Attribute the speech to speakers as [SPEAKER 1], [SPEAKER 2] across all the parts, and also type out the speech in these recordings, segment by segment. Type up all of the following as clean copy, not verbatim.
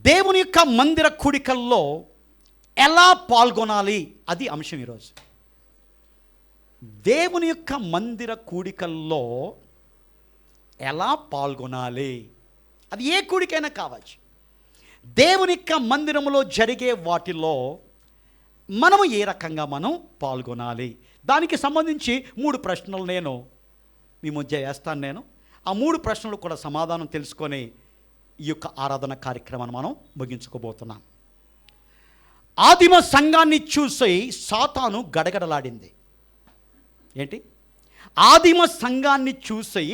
[SPEAKER 1] దేవుని యొక్క మందిర కూడికల్లో ఎలా పాల్గొనాలి, అది అంశం ఈరోజు. దేవుని యొక్క మందిర కూడికల్లో ఎలా పాల్గొనాలి, అది ఏ కూడికైనా కావచ్చు. దేవుని యొక్క మందిరంలో జరిగే వాటిలో మనము ఏ రకంగా మనం పాల్గొనాలి, దానికి సంబంధించి 3 ప్రశ్నలు నేను మీ మధ్య వేస్తాను. నేను ఆ 3 ప్రశ్నలు కూడా సమాధానం తెలుసుకొని ఈ యొక్క ఆరాధన కార్యక్రమాన్ని మనం ముగించుకోబోతున్నాం. ఆదిమ సంఘాన్ని చూసి సాతాను గడగడలాడింది. ఏంటి? ఆదిమ సంఘాన్ని చూసి,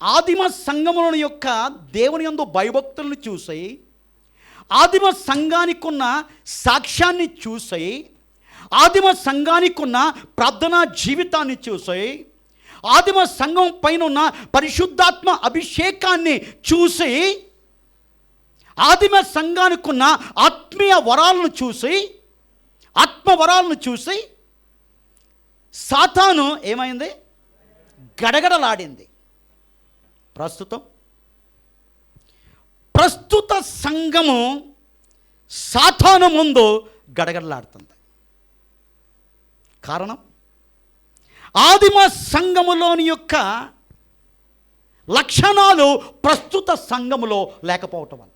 [SPEAKER 1] ఆదిమ సంఘముల యొక్క దేవుని యందు భయభక్తులను చూసి, ఆదిమ సంఘానికి ఉన్న సాక్ష్యాన్ని చూసి, ఆదిమ సంఘానికి ఉన్న ప్రార్థనా జీవితాన్ని చూసి, ఆదిమ సంఘం పైన ఉన్న పరిశుద్ధాత్మ అభిషేకాన్ని చూసి, ఆదిమ సంఘానికి ఉన్న ఆత్మీయ వరాలను చూసి, ఆత్మవరాలను చూసి సాతాను ఏమైంది? గడగడలాడింది. ప్రస్తుత సంఘము సాతాను ముందు గడగడలాడుతుంది. కారణం, ఆదిమ సంఘములోని యొక్క లక్షణాలు ప్రస్తుత సంఘములో లేకపోవటం వల్ల.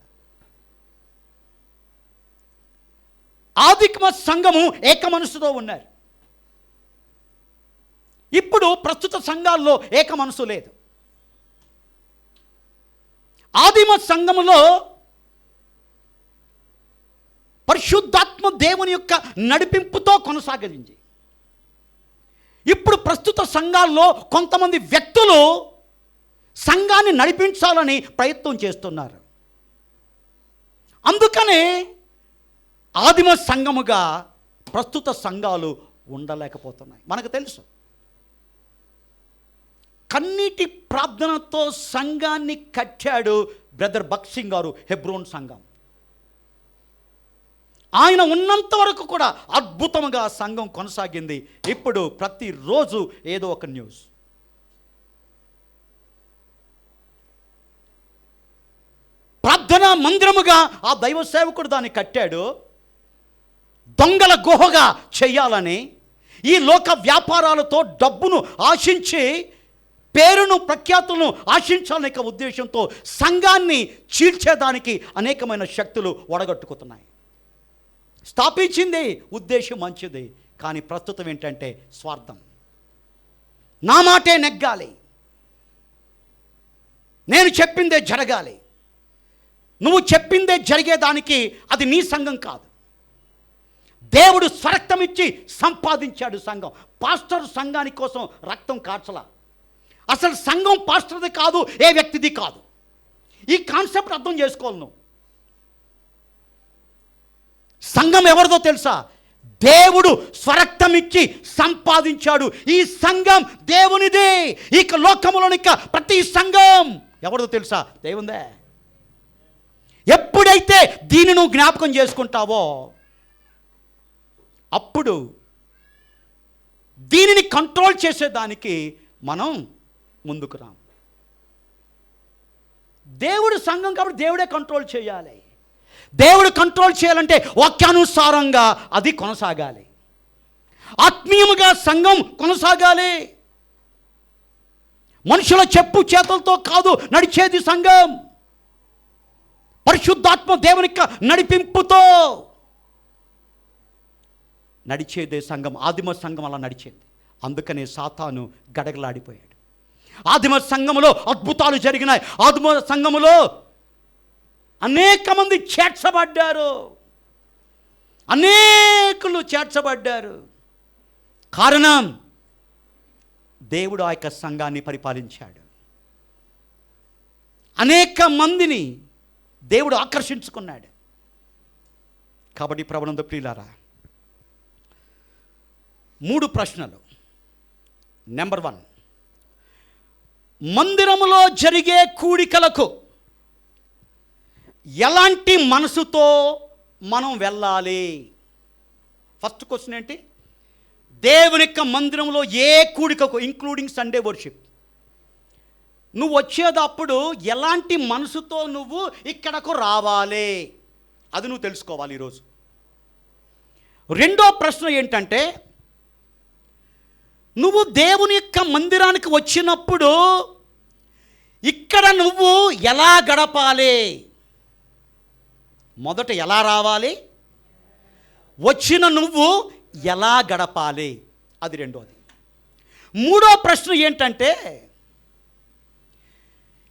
[SPEAKER 1] ఆదిమ సంఘము ఏక మనసుతో ఉన్నారు. ఇప్పుడు ప్రస్తుత సంఘాల్లో ఏక మనసు లేదు. ఆదిమ సంఘములో పరిశుద్ధాత్మ దేవుని యొక్క నడిపింపుతో కొనసాగింది. ఇప్పుడు ప్రస్తుత సంఘాల్లో కొంతమంది వ్యక్తులు సంఘాన్ని నడిపించాలని ప్రయత్నం చేస్తున్నారు. అందుకనే ఆదిమ సంఘముగా ప్రస్తుత సంఘాలు ఉండలేకపోతున్నాయి. మనకు తెలుసు, కన్నీటి ప్రార్థనతో సంఘాన్ని కట్టాడు బ్రదర్ బక్సింగ్ గారు, హెబ్రోన్ సంఘం. ఆయన ఉన్నంత వరకు కూడా అద్భుతంగా సంఘం కొనసాగింది. ఇప్పుడు ప్రతిరోజు ఏదో ఒక న్యూస్. ప్రార్థనా మందిరముగా ఆ దైవ సేవకుడు దాన్ని కట్టాడు. దొంగల గుహగా చేయాలని, ఈ లోక వ్యాపారాలతో డబ్బును ఆశించి, పేరును ప్రఖ్యాతులను ఆశించాలనే ఉద్దేశంతో సంఘాన్ని చీల్చేదానికి అనేకమైన శక్తులు ఒడగట్టుకుతున్నాయి. స్థాపించింది ఉద్దేశం మంచిది, కానీ ప్రస్తుతం ఏంటంటే స్వార్థం. నా మాటే నెగ్గాలి, నేను చెప్పిందే జరగాలి. నువ్వు చెప్పిందే జరిగేదానికి అది నీ సంఘం కాదు. దేవుడు స్వరక్తం ఇచ్చి సంపాదించాడు సంఘం. పాస్టర్ సంఘాని కోసం రక్తం కార్చలా. అసలు సంఘం పాస్టర్ది కాదు, ఏ వ్యక్తిది కాదు. ఈ కాన్సెప్ట్ అర్థం చేసుకోవాలి నువ్వు. సంఘం ఎవరిదో తెలుసా? దేవుడు స్వరక్తం ఇచ్చి సంపాదించాడు. ఈ సంఘం దేవునిదే. ఇక లోకములోని ప్రతి సంఘం ఎవరిదో తెలుసా? దేవుందే. ఎప్పుడైతే దీన్ని నువ్వు జ్ఞాపకం చేసుకుంటావో అప్పుడు దీనిని కంట్రోల్ చేసేదానికి మనం ముందుకు రాం. దేవుడు సంఘం కాబట్టి దేవుడే కంట్రోల్ చేయాలి. దేవుడు కంట్రోల్ చేయాలంటే వాక్యానుసారంగా అది కొనసాగాలి. ఆత్మీయముగా సంఘం కొనసాగాలి. మనుషుల చెప్పు చేతులతో కాదు నడిచేది సంఘం. పరిశుద్ధాత్మ దేవుని యొక్క నడిపింపుతో నడిచేదే సంఘం. ఆదిమ సంఘం అలా నడిచేది. అందుకనే సాతాను గడగలాడిపోయాడు. ఆదిమ సంఘములో అద్భుతాలు జరిగినాయి. ఆదిమ సంఘములో అనేక మంది చేర్చబడ్డారు. అనేకులు చేర్చబడ్డారు. కారణం, దేవుడు ఆ యొక్క సంఘాన్ని పరిపాలించాడు. అనేక మందిని దేవుడు ఆకర్షించుకున్నాడు. కాబట్టి ప్రభునందు ప్రియులారా, 3 ప్రశ్నలు. నెంబర్ 1, మందిరములో జరిగే కూడికలకు ఎలాంటి మనసుతో మనం వెళ్ళాలి? ఫస్ట్ క్వశ్చన్ ఏంటి? దేవుని యొక్క మందిరంలో ఏ కూడికకు, ఇంక్లూడింగ్ సండే వర్షిప్, నువ్వు వచ్చేటప్పుడు ఎలాంటి మనసుతో నువ్వు ఇక్కడకు రావాలి, అది నువ్వు తెలుసుకోవాలి ఈరోజు. రెండో ప్రశ్న ఏంటంటే, నువ్వు దేవుని యొక్క మందిరానికి వచ్చినప్పుడు ఇక్కడ నువ్వు ఎలా గడపాలి? మొదట ఎలా రావాలి, వచ్చిన నువ్వు ఎలా గడపాలి, అది రెండోది. మూడో ప్రశ్న ఏంటంటే,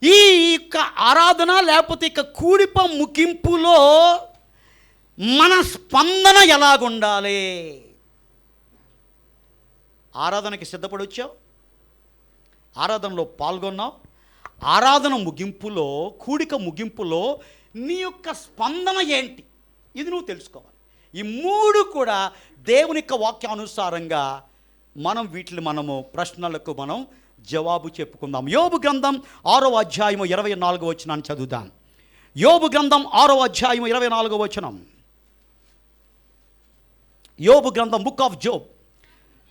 [SPEAKER 1] ఈ యొక్క ఆరాధన లేకపోతే ఇక కూడిప ముగింపులో మన స్పందన ఎలాగుండాలి? ఆరాధనకి సిద్ధపడి వచ్చావు, ఆరాధనలో పాల్గొన్నావు, ఆరాధన ముగింపులో, కూడిక ముగింపులో నీ యొక్క స్పందన ఏంటి, ఇది నువ్వు తెలుసుకోవాలి. ఈ మూడు కూడా దేవుని యొక్క వాక్యానుసారంగా మనము ప్రశ్నలకు మనం జవాబు చెప్పుకుందాం. యోబు గ్రంథం 6వ అధ్యాయము 24వ వచనాన్ని చదువుదాం. యోబు గ్రంథం 6వ అధ్యాయము 24వ వచనం. యోబు గ్రంథం, book of Job,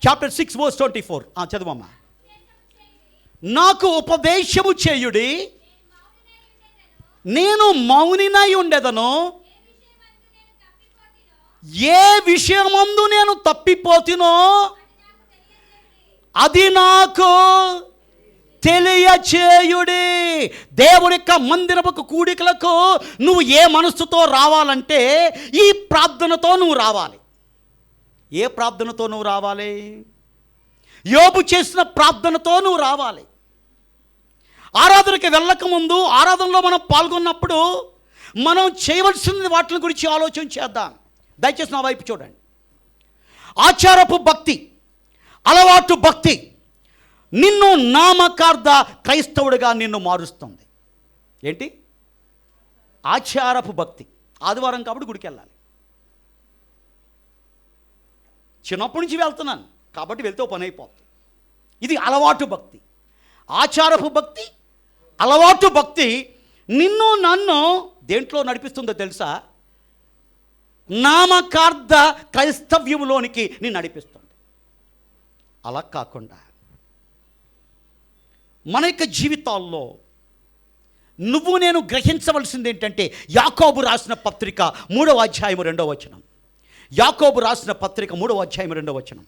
[SPEAKER 1] chapter 6 verse 24. చదువమ్మా. నాకు ఉపదేశము చేయుడి, నేను మౌనినై ఉండెదను, ఏ విషయమందు నేను తప్పిపోతినో అది నాకు తెలియచేయుడి. దేవుని యొక్క మందిరపు కూడికలకు నువ్వు ఏ మనస్సుతో రావాలంటే ఈ ప్రార్థనతో నువ్వు రావాలి. ఏ ప్రార్థనతో నువ్వు రావాలి? యోబు చేసిన ప్రార్థనతో నువ్వు రావాలి. ఆరాధనకి వెళ్ళకముందు, ఆరాధనలో మనం పాల్గొన్నప్పుడు మనం చేయవలసిన వాటి గురించి ఆలోచన చేద్దాం. దయచేసి నా వైపు చూడండి. ఆచారపు భక్తి, అలవాటు భక్తి నిన్ను నామకార్థ క్రైస్తవుడిగా నిన్ను మారుస్తుంది. ఏంటి? ఆచారపు భక్తి. ఆదివారం కాబట్టి గుడికి వెళ్ళాలి, చిన్నప్పటి నుంచి వెళ్తున్నాను కాబట్టి వెళ్తే పని అయిపోతుంది. ఇది అలవాటు భక్తి. ఆచారపు భక్తి, అలవాటు భక్తి నిన్ను నన్ను దేంట్లో నడిపిస్తుందో తెలుసా? నామకార్థ క్రైస్తవ్యంలోనికి నిన్ను నడిపిస్తుంది. అలా కాకుండా మన యొక్క జీవితాల్లో నువ్వు నేను గ్రహించవలసింది ఏంటంటే, యాకోబు రాసిన పత్రిక 3వ అధ్యాయము 2వ వచనం. యాకోబు రాసిన పత్రిక 3వ అధ్యాయం 2వ వచనం.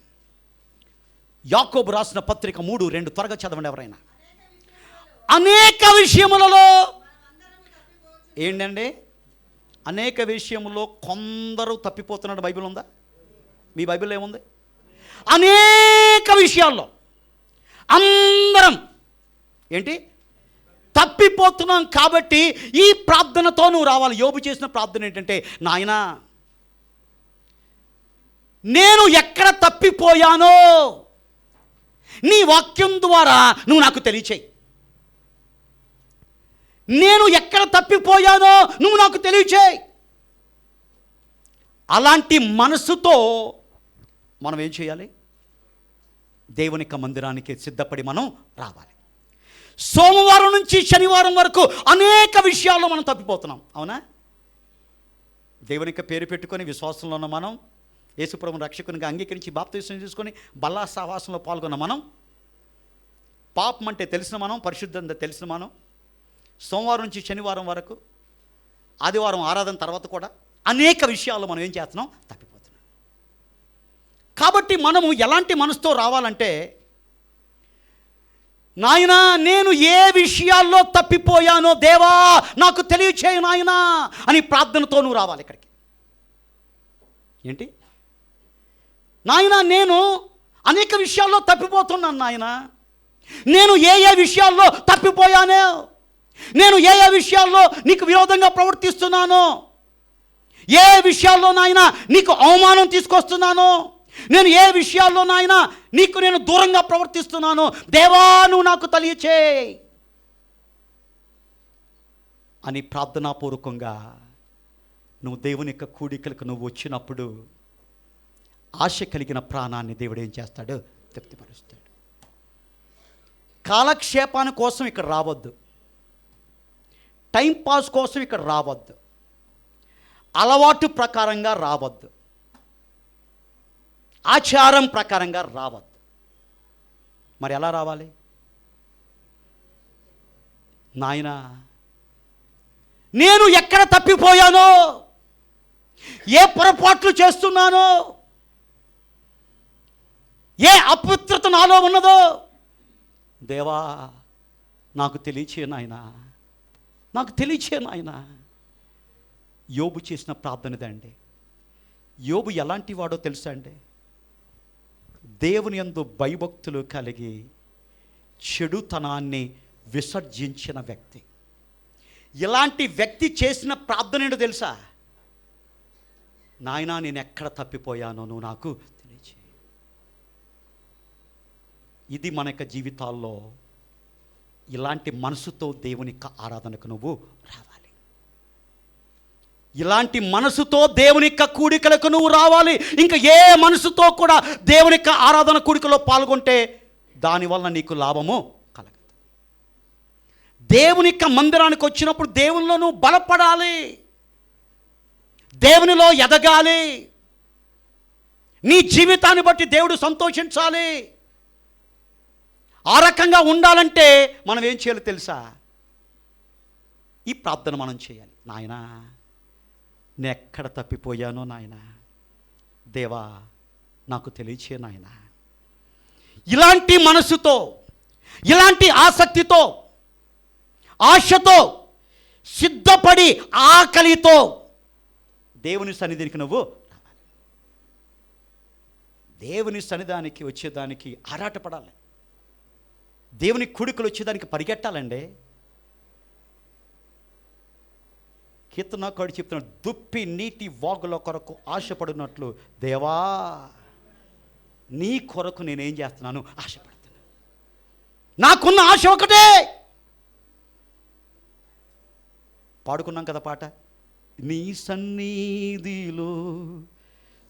[SPEAKER 1] యాకోబు రాసిన పత్రిక 3:2 త్వరగా చదవండి ఎవరైనా. అనేక విషయములలో ఏంటండి? అనేక విషయములో కొందరు తప్పిపోతున్నాడు. బైబిల్ ఉందా? మీ బైబిల్లో ఏముంది? అనేక విషయాల్లో అందరం ఏంటి తప్పిపోతున్నాం. కాబట్టి ఈ ప్రార్థనతో నువ్వు రావాలి. యోబు చేసిన ప్రార్థన ఏంటంటే, నాయనా నేను ఎక్కడ తప్పిపోయానో నీ వాక్యం ద్వారా నువ్వు నాకు తెలియచేయి. నేను ఎక్కడ తప్పిపోయానో నువ్వు నాకు తెలియచేయి. అలాంటి మనసుతో మనం ఏం చేయాలి? దేవుని యొక్క మందిరానికి సిద్ధపడి మనం రావాలి. సోమవారం నుంచి శనివారం వరకు అనేక విషయాల్లో మనం తప్పిపోతున్నాం, అవునా? దేవుని యొక్క పేరు పెట్టుకొని విశ్వాసంలో ఉన్న మనం, యేసుప్రభుని రక్షకునిగా అంగీకరించి బాప్తిసం తీసుకొని బల్లా సహవాసంలో పాల్గొన్న మనం, పాపం అంటే తెలిసిన మనం, పరిశుద్ధత తెలిసిన మనం, సోమవారం నుంచి శనివారం వరకు, ఆదివారం ఆరాధన తర్వాత కూడా అనేక విషయాల్లో మనం ఏం చేస్తున్నాం? తప్పిపోతున్నాం. కాబట్టి మనము ఎలాంటి మనసుతో రావాలంటే, నాయనా నేను ఏ విషయాల్లో తప్పిపోయానో దేవా నాకు తెలియచేయి నాయనా అని ప్రార్థనతో నువ్వు రావాలి ఇక్కడికి. ఏంటి? నాయనా నేను అనేక విషయాల్లో తప్పిపోతున్నాను నాయనా, నేను ఏ విషయాల్లో తప్పిపోయానో, నేను ఏ విషయాల్లో నీకు విరోధంగా ప్రవర్తిస్తున్నానో, ఏ విషయాల్లో నాయనా నీకు అవమానం తీసుకొస్తున్నానో, నేను ఏ విషయాల్లో నాయనా నీకు నేను దూరంగా ప్రవర్తిస్తున్నానో దేవా నువ్వు నాకు తెలియచేయి అని ప్రార్థనాపూర్వకంగా నువ్వు దేవుని యొక్క కూడికలకు నువ్వు వచ్చినప్పుడు ఆశ కలిగిన ప్రాణాన్ని దేవుడు ఏం చేస్తాడు? తృప్తిపరుస్తాడు. కాలక్షేపాని కోసం ఇక్కడ రావద్దు, టైంపాస్ కోసం ఇక్కడ రావద్దు, అలవాటు ప్రకారంగా రావద్దు, ఆచారం ప్రకారంగా రావద్దు. మరి ఎలా రావాలి? నాయనా, నేను ఎక్కడ తప్పిపోయానో, ఏ పొరపాట్లు చేస్తున్నానో, ఏ అపవిత్రత నాలో ఉన్నదో దేవా నాకు తెలియచే నాయనా, నాకు తెలియచే నాయనా. యోబు చేసిన ప్రార్థన ఇదండి. యోబు ఎలాంటి వాడో తెలుసా అండి? దేవుని యందు భయభక్తులు కలిగి చెడుతనాన్ని విసర్జించిన వ్యక్తి. ఇలాంటి వ్యక్తి చేసిన ప్రార్థన ఏంటో తెలుసా? నాయనా, నేను ఎక్కడ తప్పిపోయానో నువ్వు నాకు తెలియచేయి. ఇది మన యొక్క జీవితాల్లో ఇలాంటి మనసుతో దేవుని యొక్క ఆరాధనకు నువ్వు రావాలి. ఇలాంటి మనసుతో దేవుని యొక్క కూడికలకు నువ్వు రావాలి. ఇంకా ఏ మనసుతో కూడా దేవుని యొక్క ఆరాధన కూడికలో పాల్గొంటే దానివల్ల నీకు లాభము కలగదు. దేవుని యొక్క మందిరానికి వచ్చినప్పుడు దేవునిలో నువ్వు బలపడాలి, దేవునిలో ఎదగాలి. నీ జీవితాన్ని బట్టి దేవుడు సంతోషించాలి. ఆ రకంగా ఉండాలంటే మనం ఏం చేయాలో తెలుసా? ఈ ప్రార్థన మనం చేయాలి. నాయనా, నేను ఎక్కడ తప్పిపోయానో నాయనా, దేవా నాకు తెలియచే నాయనా. ఇలాంటి మనసుతో, ఇలాంటి ఆసక్తితో, ఆశతో, సిద్ధపడి ఆకలితో దేవుని సన్నిధికి నువ్వు రావాలి. దేవుని సన్నిధానికి వచ్చేదానికి ఆరాటపడాలి. దేవుని కుడికలు వచ్చేదానికి పరిగెట్టాలండి. కీర్తనకారుడు చెప్తున్నాడు, దుప్పి నీటి వాగుల కొరకు ఆశపడినట్లు దేవా నీ కొరకు నేనేం చేస్తున్నాను? ఆశపడుతున్నాను. నాకున్న ఆశ ఒకటే. పాడుకున్నాం కదా పాట, నీ సన్నిధిలో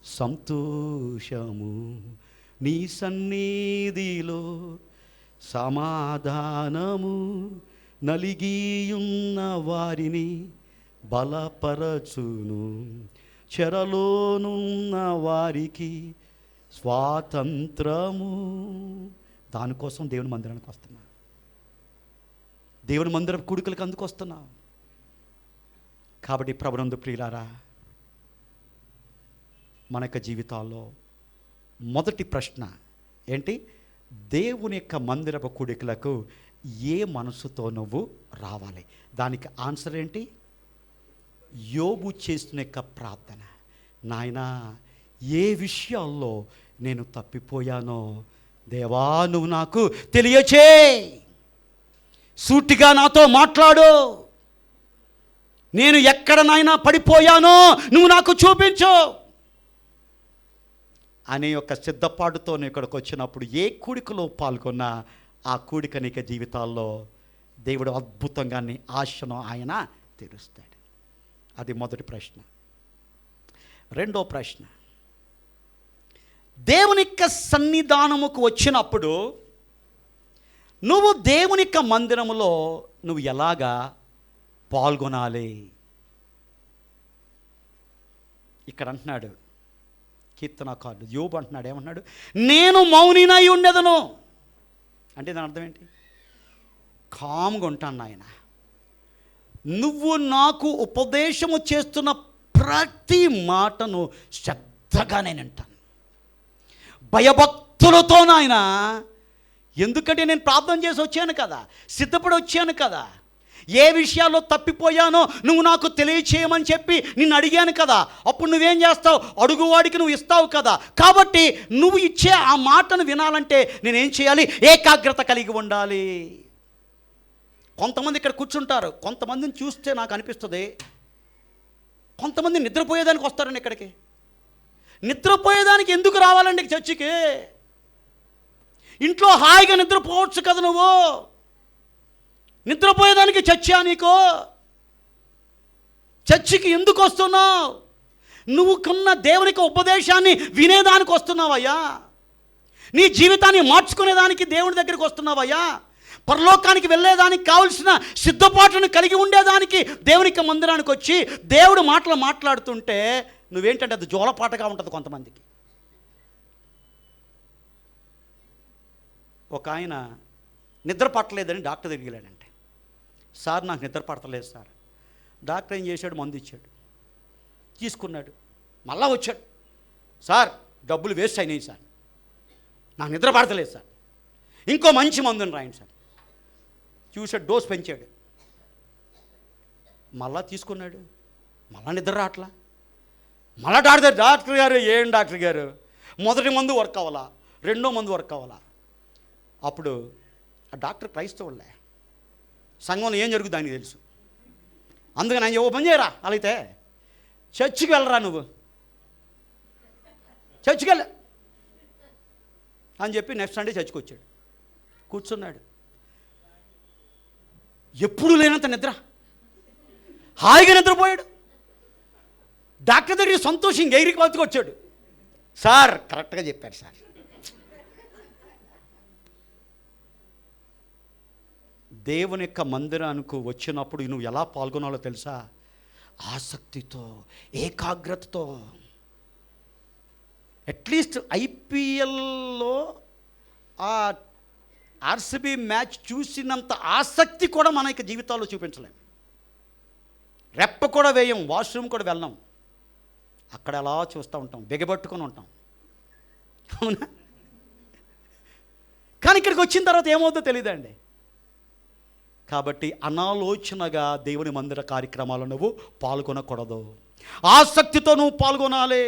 [SPEAKER 1] సంతోషము, నీ సన్నిధిలో సమాధానము, నలిగియున్న వారిని బలపరచును, చెరలోనున్న వారికి స్వాతంత్రము. దానికోసం దేవుని మందిరానికి వస్తున్నా, దేవుని మందిరం కూడికలకు అందుకు వస్తున్నా. కాబట్టి ప్రభునందు ప్రియులారా, మన యొక్క జీవితాల్లో మొదటి ప్రశ్న ఏంటి? దేవుని యొక్క మందిరపు కూడికలకు ఏ మనసుతో నువ్వు రావాలి? దానికి ఆన్సర్ ఏంటి? యోబు చేసిన యొక్క ప్రార్థన, నాయనా ఏ విషయాల్లో నేను తప్పిపోయానో దేవా నువ్వు నాకు తెలియచేయి, సూటిగా నాతో మాట్లాడు, నేను ఎక్కడ నాయనా పడిపోయానో నువ్వు నాకు చూపించు అనే యొక్క సిద్ధపాటుతో నేను ఇక్కడికి వచ్చినప్పుడు ఏ కూడికలో పాల్గొన్నా ఆ కూడిక నీకు జీవితాల్లో దేవుడు అద్భుతంగా నీ ఆశను ఆయన తీరుస్తాడు. అది మొదటి ప్రశ్న. రెండో ప్రశ్న, దేవుని యొక్క సన్నిధానముకు వచ్చినప్పుడు నువ్వు దేవుని యొక్క మందిరములో నువ్వు ఎలాగా పాల్గొనాలి? ఇక్కడ అంటున్నాడు కీర్తనకారుడు, యోబు అంటున్నాడు, ఏమంటున్నాడు? నేను మౌనినై ఉండెదను. అంటే దాని అర్థం ఏంటి? కామ్గా ఉంటాను నాయన, నువ్వు నాకు ఉపదేశము చేస్తున్న ప్రతి మాటను శ్రద్ధగా నేను వింటాను, భయభక్తులతో నాయన. ఎందుకంటే నేను ప్రార్థన చేసి వచ్చాను కదా, సిద్ధపడి వచ్చాను కదా, ఏ విషయాల్లో తప్పిపోయానో నువ్వు నాకు తెలియచేయమని చెప్పి నిన్ను అడిగాను కదా. అప్పుడు నువ్వేం చేస్తావు? అడుగువాడికి నువ్వు ఇస్తావు కదా. కాబట్టి నువ్వు ఇచ్చే ఆ మాటను వినాలంటే నేనేం చేయాలి? ఏకాగ్రత కలిగి ఉండాలి. కొంతమంది ఇక్కడ కూర్చుంటారు, కొంతమందిని చూస్తే నాకు అనిపిస్తుంది కొంతమంది నిద్రపోయేదానికి వస్తారండి ఇక్కడికి. నిద్రపోయేదానికి ఎందుకు రావాలండి చర్చికి? ఇంట్లో హాయిగా నిద్రపోవచ్చు కదా నువ్వు. నిద్రపోయేదానికి చర్చా నీకు? చర్చికి ఎందుకు వస్తున్నావు? నువ్వు కొన్న దేవునికి ఉపదేశాన్ని వినేదానికి వస్తున్నావయ్యా. నీ జీవితాన్ని మార్చుకునేదానికి దేవుని దగ్గరికి వస్తున్నావయ్యా. పరలోకానికి వెళ్ళేదానికి కావలసిన సిద్ధపాటును కలిగి ఉండేదానికి దేవునికి మందిరానికి వచ్చి దేవుడు మాటలు మాట్లాడుతుంటే నువ్వేంటంటే అది జోలపాటగా ఉంటుంది కొంతమందికి. ఒక ఆయన నిద్ర పట్టలేదని డాక్టర్ దగ్గరికి వెళ్ళాడంటే, సార్ నాకు నిద్ర పడతలేదు సార్. డాక్టర్ ఏం చేశాడు, మందు ఇచ్చాడు, తీసుకున్నాడు. మళ్ళా వచ్చాడు, సార్ డబ్బులు వేస్ట్ అయినాయి సార్, నాకు నిద్ర పడతలేదు సార్, ఇంకో మంచి మందుని రాయండి సార్. చూసాడు, డోస్ పెంచాడు, మళ్ళా తీసుకున్నాడు, మళ్ళా నిద్ర రావట్లా. మళ్ళా డాక్టర్ గారు, ఏం డాక్టర్ గారు, మొదటి మందు వర్క్ అవ్వాలా, రెండో మందు వర్క్ అవ్వాలా. అప్పుడు ఆ డాక్టర్ క్రైస్తవులే, సంఘంలో ఏం జరుగుతుంది ఆయనకి తెలుసు. అందుకని ఆయన ఓ పని చేయరా, అలా అయితే చర్చికి వెళ్ళరా, నువ్వు చర్చికి వెళ్ళ అని చెప్పి నెక్స్ట్ సండే చర్చికి వచ్చాడు, కూర్చున్నాడు. ఎప్పుడు లేనంత నిద్ర, హాయిగా నిద్రపోయాడు. డాక్టర్ దగ్గరికి సంతోషంగా ఎగిరికి బతుకు వచ్చాడు. సార్ కరెక్ట్గా చెప్పారు సార్. దేవుని యొక్క మందిరానికి వచ్చినప్పుడు నువ్వు ఎలా పాల్గొనాలో తెలుసా? ఆసక్తితో, ఏకాగ్రతతో. అట్లీస్ట్ ఐపీఎల్లో ఆ ఆర్సీబీ మ్యాచ్ చూసినంత ఆసక్తి కూడా మన యొక్క జీవితాల్లో చూపించలేము. రెప్ప కూడా వేయం, వాష్రూమ్ కూడా వెళ్ళాం, అక్కడ అలా చూస్తూ ఉంటాం, బిగబట్టుకొని ఉంటాం, అవునా? కానీ ఇక్కడికి వచ్చిన తర్వాత ఏమవుతుందో తెలియదండి. కాబట్టి అనాలోచనగా దేవుని మందిర కార్యక్రమాల్లో నువ్వు పాల్గొనకూడదు, ఆసక్తితో నువ్వు పాల్గొనాలి.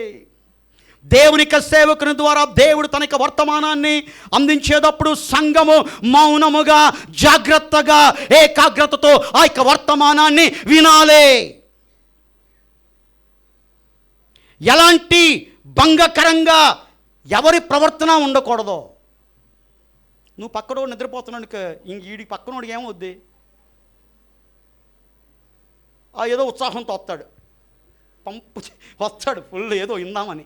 [SPEAKER 1] దేవుని యొక్క సేవకుని ద్వారా దేవుడు తన యొక్క వర్తమానాన్ని అందించేటప్పుడు సంఘము మౌనముగా, జాగ్రత్తగా, ఏకాగ్రతతో ఆ యొక్క వర్తమానాన్ని వినాలి. ఎలాంటి భంగకరంగా ఎవరి ప్రవర్తన ఉండకూడదు. నువ్వు పక్కనోడు నిద్రపోతున్నాడు, ఇంక వీడికి పక్కనోడికి ఏమవుద్ది? ఏదో ఉత్సాహంతో వస్తాడు, పంపు వస్తాడు ఫుల్, ఏదో ఇందామని,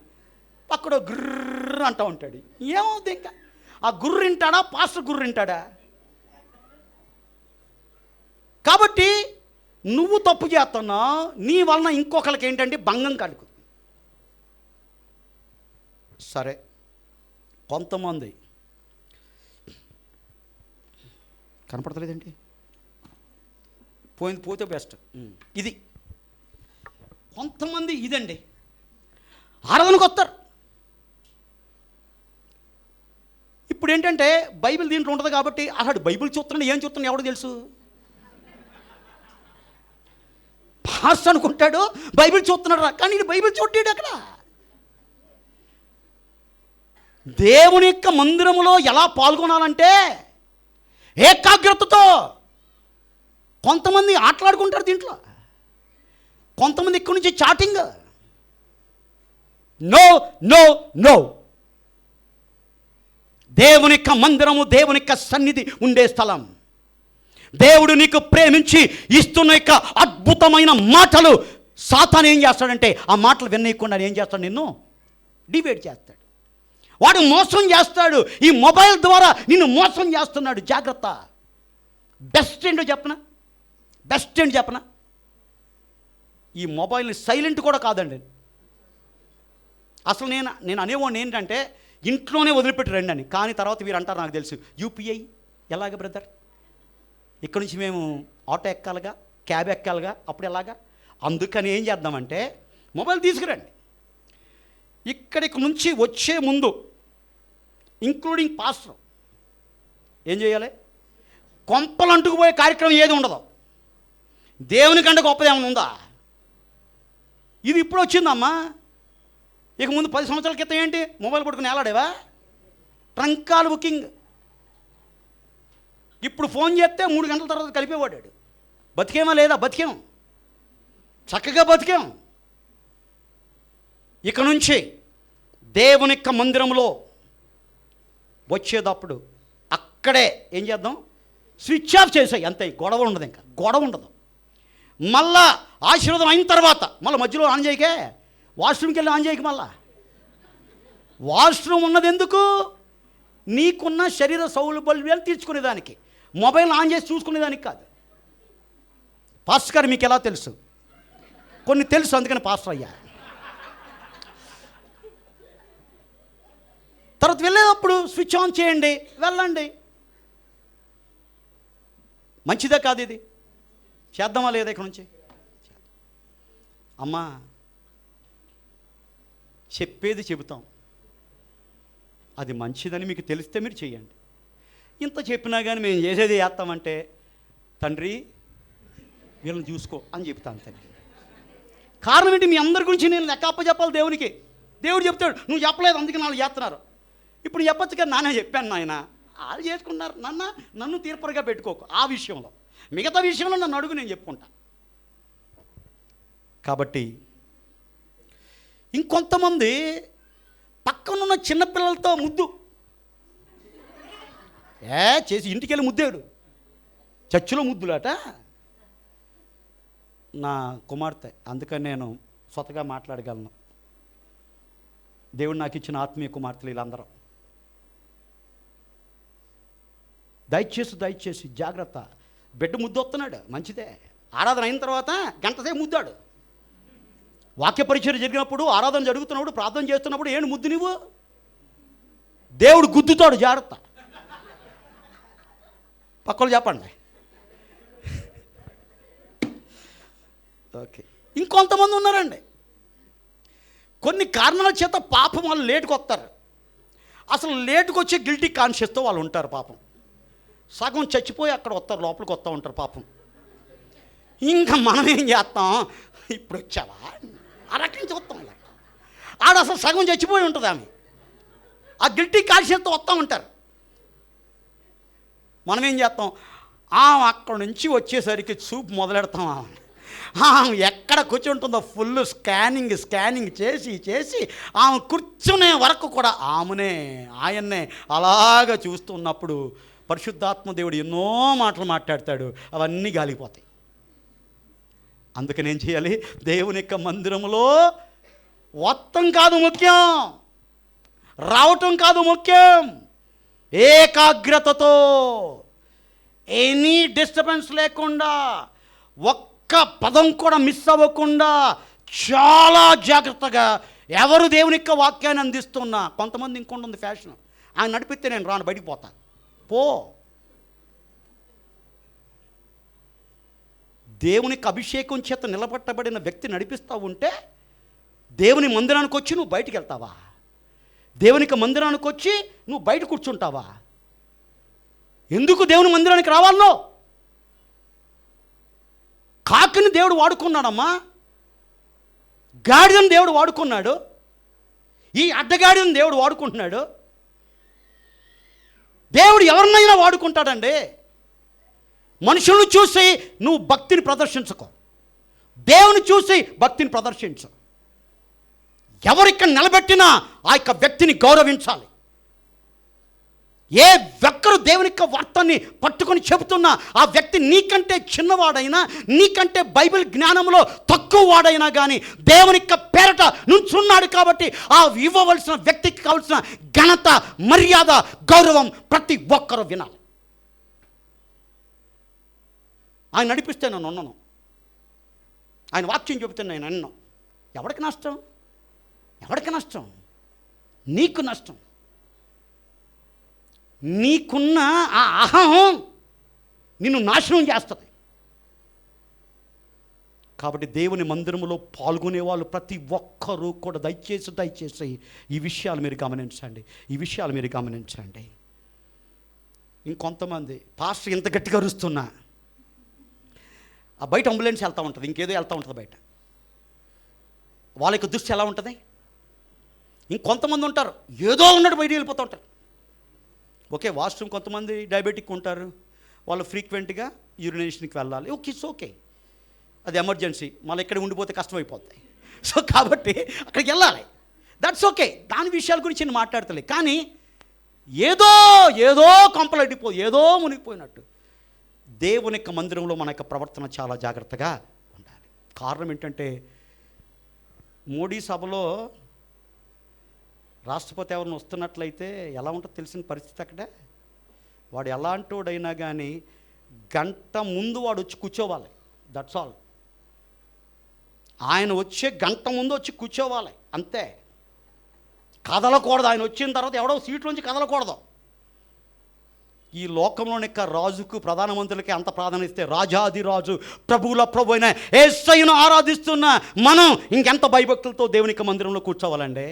[SPEAKER 1] పక్కడో గుర్ర అంటూ ఉంటాడు. ఏమవుద్ది? ఇంకా ఆ గుర్రు వింటాడా, పాస్టర్ గుర్రు వింటాడా? కాబట్టి నువ్వు తప్పు చేస్తున్నావు, నీ వలన ఇంకొకరికి ఏంటంటే భంగం కలుగుతుంది. సరే, కొంతమంది కనపడతలేదండి, పోయింది పోతే బెస్ట్. ఇది కొంతమంది ఇదండి, ఆరాధనకు వస్తారు. ఇప్పుడు ఏంటంటే బైబిల్ దీంట్లో ఉంటుంది కాబట్టి అసలు బైబిల్ చూస్తున్నాడు, ఏం చూస్తున్నాడు ఎవడో తెలుసు. పాస్ అనుకుంటాడు బైబిల్ చూస్తున్నాడు రా, కానీ బైబిల్ చూడ్డాడు. అక్కడ దేవుని యొక్క మందిరములో ఎలా పాల్గొనాలంటే ఏకాగ్రతతో. కొంతమంది ఆటలాడుకుంటారు దీంట్లో, కొంతమంది ఇక్కడి నుంచి చాటింగ్. No no no. దేవుని యొక్క మందిరము, దేవుని యొక్క సన్నిధి ఉండే స్థలం. దేవుడు నీకు ప్రేమించి ఇస్తున్న యొక్క అద్భుతమైన మాటలు సాతాను ఏం చేస్తాడంటే ఆ మాటలు వినయకుండా ఏం చేస్తాడు? నిన్ను డివైడ్ చేస్తాడు, వాడు మోసం చేస్తాడు. ఈ మొబైల్ ద్వారా నిన్ను మోసం చేస్తున్నాడు. జాగ్రత్త. బెస్ట్ ఏంటో చెప్పనా? బెస్ట్ ఏంటి చెప్పనా? ఈ మొబైల్ని సైలెంట్ కూడా కాదండి. అసలు నేను అనేవాడిని ఏంటంటే ఇంట్లోనే వదిలిపెట్టి రండి అని. కానీ తర్వాత మీరు అంటారు, నాకు తెలుసు, యూపీఐ ఎలాగ బ్రదర్? ఇక్కడ నుంచి మేము ఆటో ఎక్కాలిగా, క్యాబ్ ఎక్కాలిగా, అప్పుడు ఎలాగా? అందుకని ఏం చేద్దామంటే మొబైల్ తీసుకురండి. ఇక్కడికి నుంచి వచ్చే ముందు ఇంక్లూడింగ్ పాస్టర్ ఏం చేయాలి? కొంపలు అంటుకుపోయే కార్యక్రమం ఏది ఉండదు. దేవుని కంటే గొప్పది ఏమైనా ఉందా? ఇది ఇప్పుడు వచ్చిందమ్మా. ఇక ముందు 10 సంవత్సరాల క్రితం ఏంటి? మొబైల్ పట్టుకుని ఏలాడేవా? Trunk call booking. ఇప్పుడు ఫోన్ చేస్తే 3 గంటల తర్వాత కలిపేవాడాడు. బతికేమా లేదా? బతికేం, చక్కగా బతికేం. ఇక నుంచి దేవుని యొక్క మందిరంలో వచ్చేటప్పుడు అక్కడే ఏం చేద్దాం? స్విచ్ ఆఫ్ చేసాయి, అంతే. గొడవ ఉండదు, ఇంకా గొడవ ఉండదు. మళ్ళా ఆశీర్వాదం అయిన తర్వాత మళ్ళీ మధ్యలో ఆన్ చేయకే, వాష్రూమ్కి వెళ్ళి ఆన్ చేయక. మళ్ళా వాష్రూమ్ ఉన్నది ఎందుకు? నీకున్న శరీర సౌలభ్యాలు తీర్చుకునేదానికి, మొబైల్ ఆన్ చేసి చూసుకునేదానికి కాదు. పాస్టర్ గారు మీకు ఎలా తెలుసు? కొన్ని తెలుసు, అందుకని పాస్టర్ అయ్యా. తర్వాత వెళ్ళేటప్పుడు స్విచ్ ఆన్ చేయండి, వెళ్ళండి. మంచిదే కాదు ఇది? చేద్దామా లేదా ఇక్కడ నుంచి? అమ్మా చెప్పేది చెబుతాం, అది మంచిదని మీకు తెలిస్తే మీరు చేయండి. ఇంత చెప్పినా కానీ మేము చేసేది చేస్తామంటే, తండ్రి వీళ్ళని చూసుకో అని చెప్తాను తండ్రి. కారణం ఏంటి? మీ అందరి గురించి నేను లెక్కప్ప చెప్పాలి దేవునికి. దేవుడు చెప్తాడు నువ్వు చెప్పలేదు అందుకే వాళ్ళు చేస్తున్నారు. ఇప్పుడు చెప్పచ్చు కదా, నానే చెప్పాను నాయన, వాళ్ళు చేసుకున్నారు, నన్ను తీర్పరగా పెట్టుకోకు ఆ విషయంలో. మిగతా విషయంలో నన్ను అడుగు, నేను చెప్పుకుంటా. కాబట్టి ఇంకొంతమంది పక్కనున్న చిన్నపిల్లలతో ముద్దు చేసి ఇంటికి వెళ్ళి ముద్దాడు. చర్చిలో ముద్దులాట. నా కుమార్తె, అందుకని నేను స్వతగా మాట్లాడగలను. దేవుడు నాకు ఇచ్చిన ఆత్మీయ కుమార్తెలు వీళ్ళందరూ. దయచేసి జాగ్రత్త. బిడ్డ ముద్దు వస్తున్నాడు, మంచిదే. ఆరాధన అయిన తర్వాత గంటసేపు ముద్దాడు. వాక్య పరిచయం జరిగినప్పుడు, ఆరాధన జరుగుతున్నప్పుడు, ప్రార్థన చేస్తున్నప్పుడు ఏంటి ముద్దు నువ్వు? దేవుడు గుద్దుతాడు, జాగ్రత్త. పక్కలు చెప్పండి. ఓకే. ఇంకొంతమంది ఉన్నారండి, కొన్ని కారణాల చేత పాపం వాళ్ళు లేటుకు వస్తారు. అసలు లేటుకు వచ్చే గిల్టీ కాన్షియస్తో వాళ్ళు ఉంటారు. పాపం సగం చచ్చిపోయి అక్కడ వస్తారు, లోపలికి వస్తూ ఉంటారు పాపం. ఇంకా మనం ఏం చేస్తాం? ఇప్పుడు వచ్చావా ఆ రకం చూస్తాం. ఆడ అసలు సగం చచ్చిపోయి ఉంటుంది ఆమె. ఆ గిల్టీ కాన్షియస్తో వస్తూ ఉంటారు. మనం ఏం చేస్తాం? అక్కడి నుంచి వచ్చేసరికి చూపు మొదలెడతాం. ఆమె ఎక్కడ కూర్చుంటుందో ఫుల్ స్కానింగ్ చేసి ఆమె కూర్చునే వరకు కూడా ఆయన్నే అలాగా చూస్తున్నప్పుడు పరిశుద్ధాత్మ దేవుడు ఎన్నో మాటలు మాట్లాడతాడు, అవన్నీ గాలిపోతాయి. అందుకని ఏం చేయాలి? దేవుని యొక్క మందిరంలో వత్తం కాదు ముఖ్యం, రావటం కాదు ముఖ్యం. ఏకాగ్రతతో, ఎనీ డిస్టర్బెన్స్ లేకుండా, ఒక్క పదం కూడా మిస్ అవ్వకుండా చాలా జాగ్రత్తగా ఎవరు దేవుని యొక్క వాక్యాన్ని అందిస్తున్నా. కొంతమంది ఇంకొంటుంది ఫ్యాషన్, ఆయన నడిపిస్తే నేను రాను, బయటికి పోతాను. పో. దేవునికి అభిషేకం చేత నిలబట్టబడిన వ్యక్తి నడిపిస్తూ ఉంటే దేవుని మందిరానికి వచ్చి నువ్వు బయటికి వెళ్తావా? దేవునికి మందిరానికి వచ్చి నువ్వు బయట కూర్చుంటావా? ఎందుకు దేవుని మందిరానికి రావాలో? కాకిని దేవుడు వాడుకున్నాడమ్మా, గాడిదను దేవుడు వాడుకున్నాడు, ఈ అడ్డగాడిని దేవుడు వాడుకుంటున్నాడు. దేవుడు ఎవరినైనా వాడుకుంటాడండి. మనుషులను చూసి నువ్వు భక్తిని ప్రదర్శించుకో, దేవుని చూసి భక్తిని ప్రదర్శించు. ఎవరిక్కడ నిలబెట్టినా ఆ యొక్క వ్యక్తిని గౌరవించాలి. ఏ ఒక్కరు దేవుని యొక్క వార్తని పట్టుకొని చెబుతున్నా ఆ వ్యక్తి నీకంటే చిన్నవాడైనా, నీకంటే బైబిల్ జ్ఞానంలో తక్కువ వాడైనా కానీ దేవుని యొక్క పేరట నుంచున్నాడు కాబట్టి ఆ ఇవ్వవలసిన వ్యక్తికి కావలసిన ఘనత, మర్యాద, గౌరవం ప్రతి ఒక్కరూ వినాలి. ఆయన నడిపిస్తే నేను ఉన్నాను, ఆయన వాక్యం చెబుతే నేను అన్నాను. ఎవరికి నష్టం? ఎవరికి నష్టం? నీకు నష్టం. నీకున్న ఆ అహం నిన్ను నాశనం చేస్తుంది. కాబట్టి దేవుని మందిరంలో పాల్గొనే వాళ్ళు ప్రతి ఒక్కరూ కూడా దయచేసి ఈ విషయాలు మీరు గమనించండి. ఇంకొంతమంది పాస్టర్ ఇంత గట్టిగా అరుస్తున్నా, ఆ బయట అంబులెన్స్ వెళ్తూ ఉంటుంది, ఇంకేదో వెళ్తూ ఉంటుంది బయట, వాళ్ళ యొక్క దృష్టి ఎలా ఉంటుంది? ఇంకొంతమంది ఉంటారు ఏదో ఉన్నట్టు బయట వెళ్ళిపోతూ ఉంటారు. ఓకే, వాష్రూమ్ కొంతమంది డయాబెటిక్ ఉంటారు, వాళ్ళు ఫ్రీక్వెంట్గా యూరినేషన్కి వెళ్ళాలి. ఓకే, ఇట్స్ ఓకే, అది ఎమర్జెన్సీ, మళ్ళీ ఇక్కడ ఉండిపోతే కష్టమైపోతాయి. సో కాబట్టి అక్కడికి వెళ్ళాలి, దట్స్ ఓకే. దాని విషయాల గురించి నేను మాట్లాడతలే. కానీ ఏదో కొంపలడ్డిపో, ఏదో మునిగిపోయినట్టు దేవుని యొక్క మందిరంలో మన యొక్క ప్రవర్తన చాలా జాగ్రత్తగా ఉండాలి. కారణం ఏంటంటే, మోడీ సభలో రాష్ట్రపతి ఎవరిని వస్తున్నట్లయితే ఎలా ఉంటుందో తెలిసిన పరిస్థితి. అక్కడ వాడు ఎలాంటి వాడైనా కానీ గంట ముందు వాడు వచ్చి కూర్చోవాలి, దట్స్ ఆల్. ఆయన వచ్చే గంట ముందు వచ్చి కూర్చోవాలి, అంతే. కదలకూడదు. ఆయన వచ్చిన తర్వాత ఎవడో సీట్లోంచి కదలకూడదు. ఈ లోకంలోని యొక్క రాజుకు, ప్రధానమంత్రులకి అంత ప్రాధాన్యత ఇస్తే, రాజాది రాజు, ప్రభువుల ప్రభు అయిన యేసయ్యను ఆరాధిస్తున్న మనం ఇంకెంత భయభక్తులతో దేవునికి మందిరంలో కూర్చోవాలండి.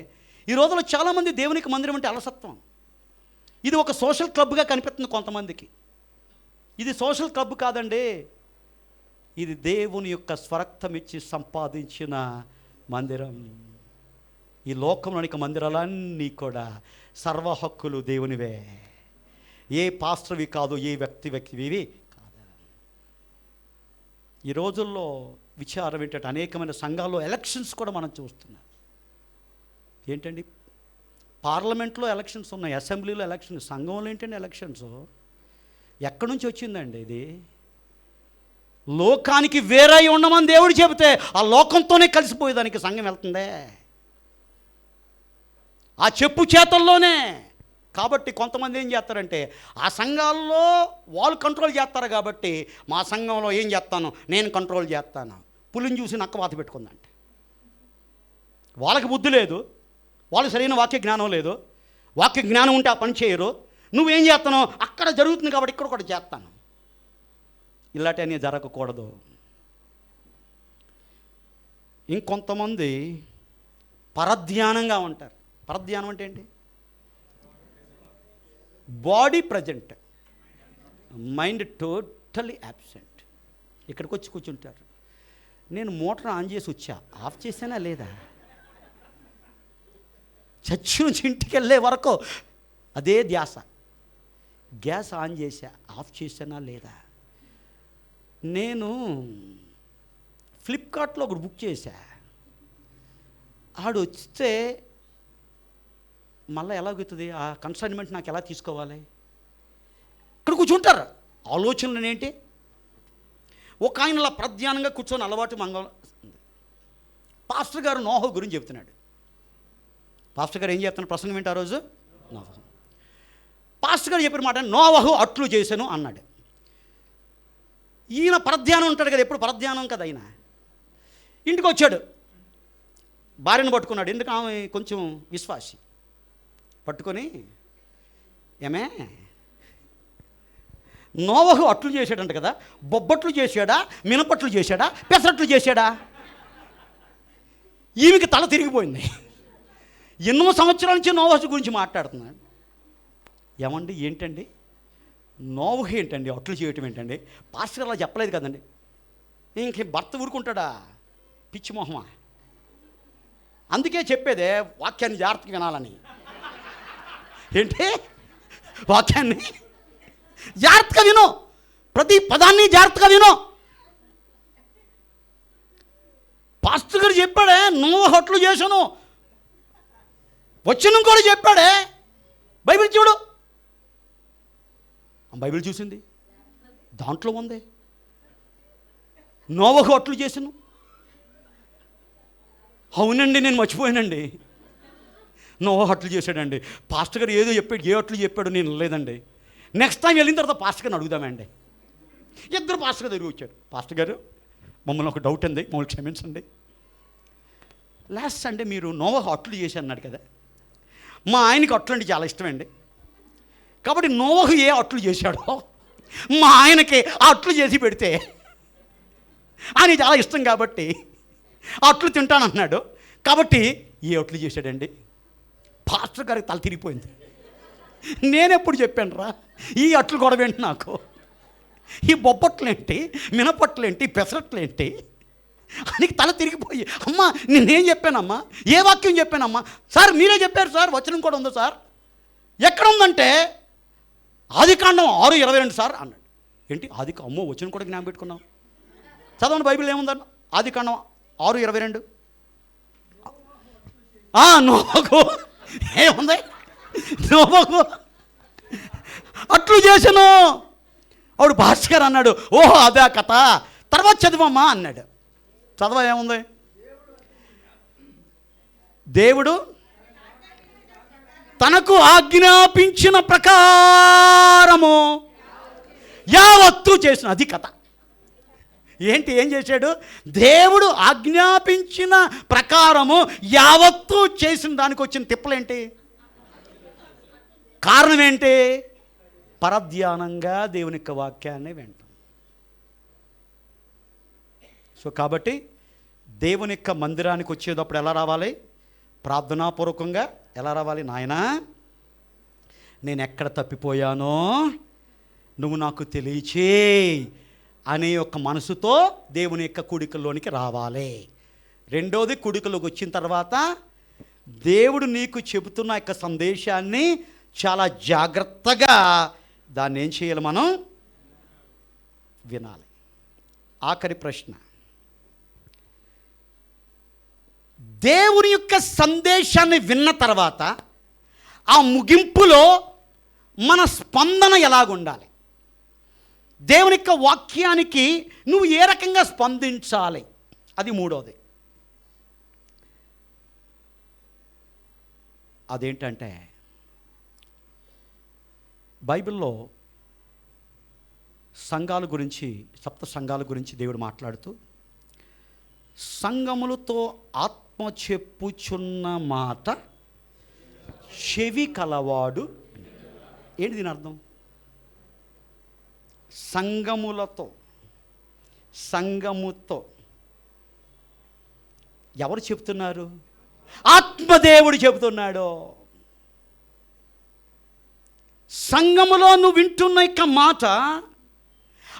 [SPEAKER 1] ఈ రోజుల్లో చాలామంది దేవునికి మందిరం అంటే అలసత్వం. ఇది ఒక సోషల్ క్లబ్గా కనిపిస్తుంది కొంతమందికి. ఇది సోషల్ క్లబ్ కాదండి, ఇది దేవుని యొక్క స్వరక్తం ఇచ్చి సంపాదించిన మందిరం. ఈ లోకంలోని మందిరాలన్నీ కూడా సర్వ హక్కులు దేవునివే, ఏ పాస్టర్వి కాదు, ఏ వ్యక్తివి కాదు. ఈ రోజుల్లో విచారం ఏంటంటే అనేకమైన సంఘాల్లో ఎలక్షన్స్ కూడా మనం చూస్తున్నాం. ఏంటండి, పార్లమెంట్లో ఎలక్షన్స్ ఉన్నాయి, అసెంబ్లీలో ఎలక్షన్స్, సంఘంలో ఏంటండి ఎలక్షన్స్? ఎక్కడి నుంచి వచ్చిందండి ఇది? లోకానికి వేరై ఉండమని దేవుడు చెబితే ఆ లోకంతోనే కలిసిపోయేదానికి సంఘం వెళ్తుందే, ఆ చెప్పు చేతల్లోనే. కాబట్టి కొంతమంది ఏం చేస్తారంటే ఆ సంఘాల్లో వాళ్ళు కంట్రోల్ చేస్తారు కాబట్టి మా సంఘంలో ఏం చేస్తాను, నేను కంట్రోల్ చేస్తాను. పులిని చూసి నక్క వాత పెట్టుకుందంటే వాళ్ళకి బుద్ధి లేదు, వాళ్ళు సరైన వాక్య జ్ఞానం లేదు. వాక్య జ్ఞానం ఉంటే ఆ పని చేయరు. నువ్వేం చేస్తానో అక్కడ జరుగుతుంది కాబట్టి ఇక్కడ కూడా చేస్తాను. ఇలాంటివన్నీ జరగకూడదు. ఇంకొంతమంది పరధ్యానంగా ఉంటారు. పరధ్యానం అంటే ఏంటి? Body present, mind totally absent. ఇక్కడికి వచ్చి కూర్చుంటారు. నేను మోటార్ ఆన్ చేసి వచ్చా, ఆఫ్ చేసానా లేదా? చర్చి నుంచి ఇంటికి వెళ్ళే వరకు అదే ధ్యాస. గ్యాస్ ఆన్ చేసా, ఆఫ్ చేసానా లేదా? నేను ఫ్లిప్కార్ట్లో ఒకటి బుక్ చేశా, ఆడు వస్తే మళ్ళీ ఎలాగవుతుంది? ఆ కన్సైన్మెంట్ నాకు ఎలా తీసుకోవాలి? ఇక్కడ కూర్చుంటారు. ఆలోచనలు ఏంటి? ఒక ఆయనలా ప్రధ్యానంగా కూర్చొని అలవాటు పాస్టర్ గారు నోహు గురించి చెప్తున్నాడు. పాస్టర్ గారు ఏం చెప్తున్నారు? ప్రసంగం ఏంటి ఆ రోజు? నోహు. పాస్టర్ గారు చెప్పిన మాట, నోవహు అట్లు చేశాను అన్నాడు. ఈయన పరధ్యానం ఉంటాడు కదా, ఎప్పుడు పరధ్యానం కదా. ఆయన ఇంటికి వచ్చాడు, భార్యను పట్టుకున్నాడు. ఎందుకు? ఆమె కొంచెం విశ్వాసి. పట్టుకొని, ఏమే నోవహు అట్లు చేశాడంట కదా, బొబ్బట్లు చేశాడా, మినపట్లు చేశాడా, పెసరట్లు చేశాడా? ఈమెకి తల తిరిగిపోయింది. ఎన్నో సంవత్సరాల నుంచి నోవహు గురించి మాట్లాడుతున్నాడు. ఏమండి, ఏంటండి నోవహు ఏంటండి అట్లు చేయటం ఏంటండి? పాస్టర్ అలా చెప్పలేదు కదండి. ఇంక భర్త ఊరుకుంటాడా? పిచ్చి మొహమా. అందుకే చెప్పేదే వాక్యాన్ని జాగ్రత్తగా వినాలని. ఏంటి? వాక్యాన్ని జాగ్రత్తగా విను, ప్రతి పదాన్ని జాగ్రత్తగా విను. పాస్టర్ గారు చెప్పాడే నోవహు అట్లు చేశాను, వచ్చిన కూడా చెప్పాడే. బైబిల్ చూడు. బైబిల్ చూసింది, దాంట్లో ఉంది నోవహు అట్లు చేశాను. అవునండి, నేను మర్చిపోయానండి. నోవహు అట్లు చేశాడండి. పాస్టర్ గారు ఏదో చెప్పాడు, ఏ అట్లు చెప్పాడు నేను లేదండి. నెక్స్ట్ టైం వెళ్ళిన తర్వాత పాస్టర్ గారిని అడుగుదామండి. ఇద్దరు పాస్టర్ గారు దగ్గరికి వచ్చారు. పాస్టర్ గారు, మమ్మల్ని ఒక డౌట్ ఉంది, మమ్మల్ని క్షమించండి. లాస్ట్ సండే మీరు నోవహు అట్లు చేసి అన్నాడు కదా, మా ఆయనకి అట్లు అంటే చాలా ఇష్టమండి. కాబట్టి నోవహు ఏ అట్లు చేశాడో మా ఆయనకి ఆ అట్లు చేసి పెడితే ఆయన చాలా ఇష్టం కాబట్టి అట్లు తింటానన్నాడు. కాబట్టి ఏ అట్లు చేశాడండి? పాస్టర్ గారికి తల తిరిగిపోయింది. నేనెప్పుడు చెప్పాను రా ఈ అట్లు గొడవేంటి నాకు? ఈ బొబ్బట్లేంటి, మినపట్లేంటి, పెసరట్లేంటి? ఆయనకి తల తిరిగిపోయి, అమ్మా నేనేం చెప్పానమ్మా, ఏ వాక్యం చెప్పానమ్మా? సార్ మీరే చెప్పారు సార్, వచనం కూడా ఉంది సార్. ఎక్కడ ఉందంటే ఆదికాండం 6:22 సార్ అన్నాడు. ఏంటి అమ్మో వచనం కూడా జ్ఞాపకం పెట్టుకున్నాం. చదవండి బైబిల్ ఏముందన్న? ఆదికాండం 6:22. నోవహు ఏముంది? నోవహు అట్లు చేశాను. అప్పుడు భాస్కర్ అన్నాడు, ఓహో అదే కథ, తర్వాత చదివమ్మా అన్నాడు. చదవ ఏముంది? దేవుడు తనకు ఆజ్ఞాపించిన ప్రకారము యావత్తు చేసిన, అది కథ. ఏంటి, ఏం చేశాడు? దేవుడు ఆజ్ఞాపించిన ప్రకారము యావత్తు చేసిన దానికి వచ్చిన తిప్పలేంటి? కారణం ఏంటి? పరధ్యానంగా దేవుని యొక్క వాక్యాన్ని వింటాం. సో కాబట్టి దేవుని యొక్క మందిరానికి వచ్చేటప్పుడు ఎలా రావాలి? ప్రార్థనాపూర్వకంగా ఎలా రావాలి? నాయనా, నేను ఎక్కడ తప్పిపోయానో నువ్వు నాకు తెలియచేయి అనే ఒక మనసుతో దేవుని యొక్క కూడికల్లోనికి రావాలి. రెండోది, కూడికలోకి వచ్చిన తర్వాత దేవుడు నీకు చెబుతున్న యొక్క సందేశాన్ని చాలా జాగ్రత్తగా దాన్ని ఏం చేయాలి? మనం వినాలి. ఆఖరి ప్రశ్న, దేవుని యొక్క సందేశాన్ని విన్న తర్వాత ఆ ముగింపులో మన స్పందన ఎలాగుండాలి? దేవుని యొక్క వాక్యానికి నువ్వు ఏ రకంగా స్పందించాలి? అది మూడోది. అదేంటంటే, బైబిల్లో సంఘాల గురించి, సప్త సంఘాల గురించి దేవుడు మాట్లాడుతూ, సంఘములతో ఆత్మ చెప్పుచున్న మాట చెవి కలవాడు. ఏంటి దీని అర్థం? సంఘముతో ఎవరు చెప్తున్నారు? ఆత్మదేవుడు చెబుతున్నాడు. సంఘములో నువ్వు వింటున్న యొక్క మాట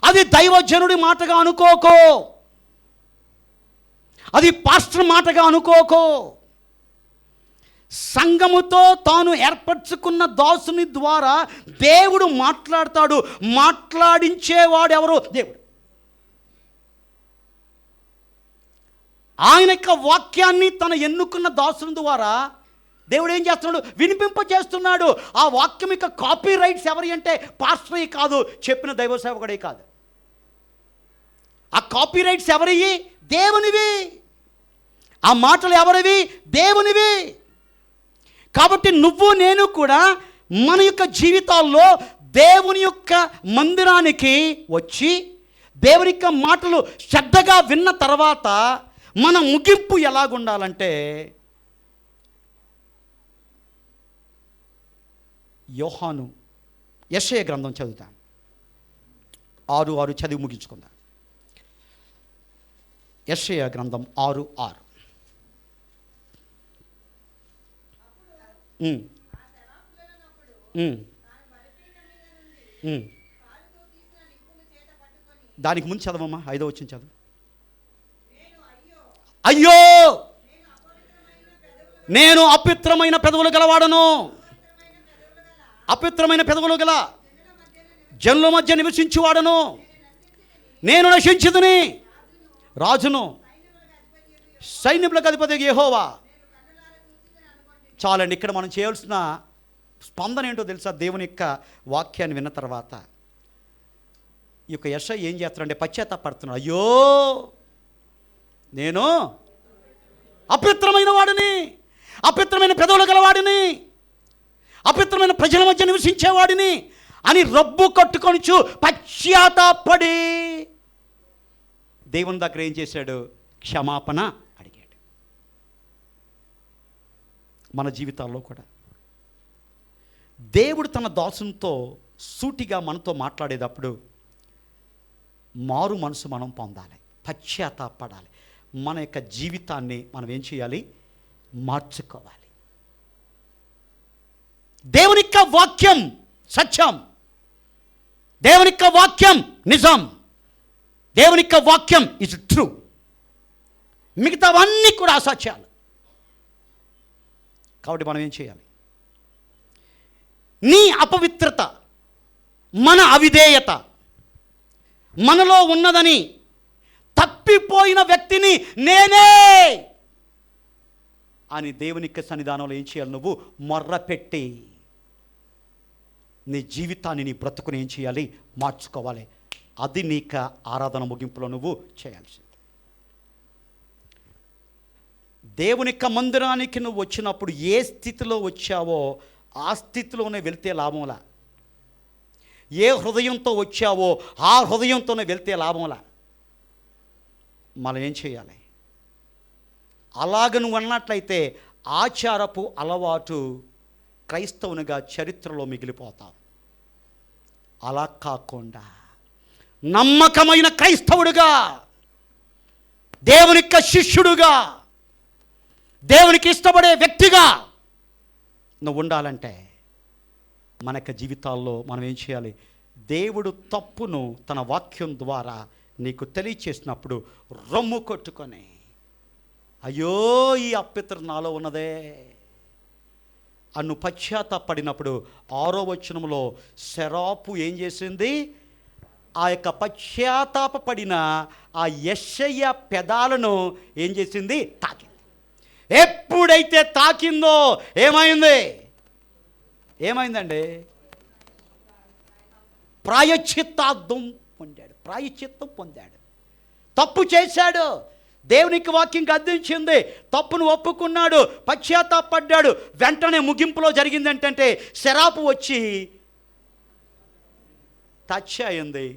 [SPEAKER 1] అది దైవజనుడి మాటగా అనుకోకో, అది పాస్టర్ మాటగా అనుకోకో. సంఘముతో తాను ఏర్పరచుకున్న దాసుని ద్వారా దేవుడు మాట్లాడతాడు. మాట్లాడించేవాడు ఎవరు? దేవుడు. ఆయన యొక్క వాక్యాన్ని తన ఎన్నుకున్న దాసుని ద్వారా దేవుడు ఏం చేస్తున్నాడు? వినిపింపజేస్తున్నాడు. ఆ వాక్యం యొక్క కాపీ రైట్స్ ఎవరి అంటే పాస్టరే కాదు, చెప్పిన దైవ సేవకుడే కాదు. ఆ కాపీ రైట్స్ ఎవరివి? దేవునివి. ఆ మాటలు ఎవరివి? దేవునివి. కాబట్టి నువ్వు నేను కూడా మన యొక్క జీవితాల్లో దేవుని యొక్క మందిరానికి వచ్చి దేవుని యొక్క మాటలు శ్రద్ధగా విన్న తర్వాత మన ముగింపు ఎలాగుండాలంటే, యోహాను యెషయా గ్రంథం చదువుతాం. 6:6 చదివి ముగించుకుందాం. యెషయా గ్రంథం 6:6. దానికి ముందు చదవమ్మా, 5వ వచనం చదువు. అయ్యో, నేను అపవిత్రమైన పెదవులు గలవాడను, అపవిత్రమైన పెదవులు గల జనుల మధ్య నివసించువాడను, నేను నశించుదుని, రాజును సైన్యములకు అధిపతి యెహోవా. చాలండి. ఇక్కడ మనం చేయాల్సిన స్పందన ఏంటో తెలుసా? దేవుని యొక్క వాక్యాన్ని విన్న తర్వాత ఈ యొక్క యెషయా ఏం చేస్తాడంటే పశ్చాత్తాపడుతున్నాడు. అయ్యో, నేను అపవిత్రమైన వాడిని, అపవిత్రమైన పెదవులు గలవాడిని, అపవిత్రమైన ప్రజల మధ్య నివసించేవాడిని అని రబ్బు కట్టుకొనిచు పశ్చాత్తాపడి దేవుని దగ్గర ఏం చేశాడు? క్షమాపణ అడిగాడు. మన జీవితాల్లో కూడా దేవుడు తన దాసునితో సూటిగా మనతో మాట్లాడేటప్పుడు మారు మనసు మనం పొందాలి, పశ్చాత్తాపడాలి. మన యొక్క జీవితాన్ని మనం ఏం చేయాలి? మార్చుకోవాలి. దేవుని యొక్క వాక్యం సత్యం, దేవుని యొక్క వాక్యం నిజం, దేవుని యొక్క వాక్యం ఇస్ ట్రూ. మిగతావన్నీ కూడా అసత్యాలు. కాబట్టి మనం ఏం చేయాలి? నీ అపవిత్రత, మన అవిధేయత మనలో ఉన్నదని తప్పిపోయిన వ్యక్తిని నేనే అని దేవుని యొక్క సన్నిధానంలో ఏం చేయాలి? నువ్వు మొర్రపెట్టి నీ జీవితాన్ని, నీ బ్రతుకుని ఏం చేయాలి? మార్చుకోవాలి. అది నీక ఆరాధన ముగింపులో నువ్వు చేయాల్సింది. దేవుని యొక్క మందిరానికి నువ్వు వచ్చినప్పుడు ఏ స్థితిలో వచ్చావో ఆ స్థితిలోనే వెళ్తే లాభంలా, ఏ హృదయంతో వచ్చావో ఆ హృదయంతోనే వెళ్తే లాభంలా. మనం ఏం చేయాలి? అలాగ నువ్వు అన్నట్లయితే ఆచారపు అలవాటు క్రైస్తవునిగా చరిత్రలో మిగిలిపోతావు. అలా కాకుండా నమ్మకమైన క్రైస్తవుడుగా, దేవునికి శిష్యుడుగా, దేవునికి ఇష్టపడే వ్యక్తిగా నువ్వు ఉండాలంటే మనక జీవితాల్లో మనం ఏం చేయాలి? దేవుడు తప్పును తన వాక్యం ద్వారా నీకు తెలియచేసినప్పుడు రొమ్ము కొట్టుకొని, అయ్యో ఈ అప్పిత్ర నాలో ఉన్నదే అన్ను పశ్చాత్తాపడినప్పుడు 6వ వచనంలో సెరాపు ఏం చేసింది? ఆ యొక్క పశ్చాత్తాపడిన ఆ యెషయా పెదాలను ఏం చేసింది? తాకింది. ఎప్పుడైతే తాకిందో ఏమైందండి? ప్రాయశ్చిత్తం పొందాడు. తప్పు చేశాడు, దేవునికి వాక్యం గద్దించింది, తప్పును ఒప్పుకున్నాడు, పశ్చాత్తాపడ్డాడు. వెంటనే ముగింపులో జరిగింది ఏంటంటే శరాపు వచ్చి టచ్ అయింది.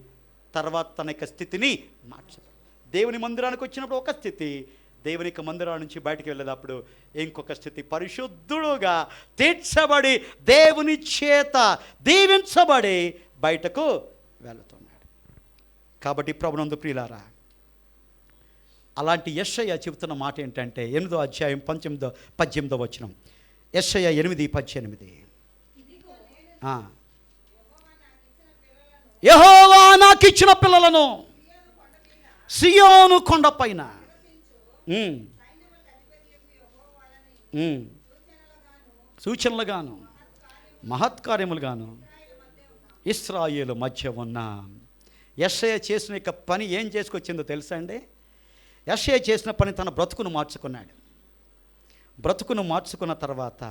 [SPEAKER 1] తర్వాత తన యొక్క స్థితిని మార్చాడు. దేవుని మందిరానికి వచ్చినప్పుడు ఒక స్థితి, దేవునికి మందిరం నుంచి బయటికి వెళ్ళేటప్పుడు ఇంకొక స్థితి. పరిశుద్ధుడుగా తీర్చబడి దేవుని చేత దీవించబడి బయటకు వెళుతున్నాడు. కాబట్టి ప్రభునందు ప్రియులారా, అలాంటి యెషయా చెబుతున్న మాట ఏంటంటే 8వ అధ్యాయం 18వ వచనం. యెషయా 8:18. యెహోవా నాకిచ్చిన పిల్లలను సియోను కొండపైన సూచనలుగాను మహత్కార్యములుగాను ఇశ్రాయేలు మధ్య ఉన్న యెషయా చేసిన యొక్క పని ఏం చేసుకొచ్చిందో తెలుసా అండి? యెషయా చేసిన పని తన బ్రతుకును మార్చుకున్నాడు. బ్రతుకును మార్చుకున్న తర్వాత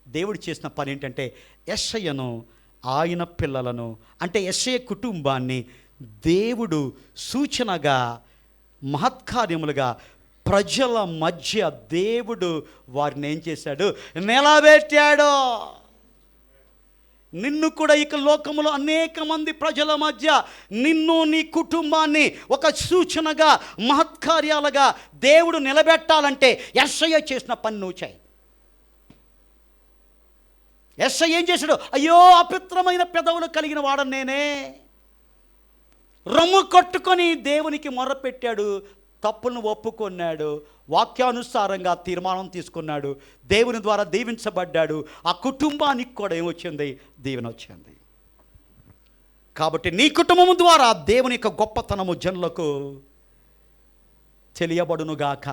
[SPEAKER 1] దేవుడు చేసిన పని ఏంటంటే యెషయాను, ఆయన పిల్లలను, అంటే యెషయా కుటుంబాన్ని దేవుడు సూచనగా మహత్కార్యములుగా ప్రజల మధ్య దేవుడు వారిని ఏం చేశాడు? నిలబెట్టాడు. నిన్ను కూడా ఇక లోకములో అనేక మంది ప్రజల మధ్య నిన్ను, నీ కుటుంబాన్ని ఒక సూచనగా మహత్కార్యాలుగా దేవుడు నిలబెట్టాలంటే యెషయా చేసిన పని నువ్వు చేయి. యెషయా ఏం చేశాడు? అయ్యో అపవిత్రమైన పెదవులు కలిగిన వాడను నేనే. రొమ్ము కొట్టుకొని దేవునికి మొర్రపెట్టాడు, తప్పును ఒప్పుకొన్నాడు, వాక్యానుసారంగా తీర్మానం తీసుకున్నాడు, దేవుని ద్వారా దీవించబడ్డాడు. ఆ కుటుంబానికి కూడా ఏమొచ్చింది? దీవెన వచ్చింది. కాబట్టి నీ కుటుంబం ద్వారా దేవుని యొక్క గొప్పతనము జనులకు తెలియబడునుగాక.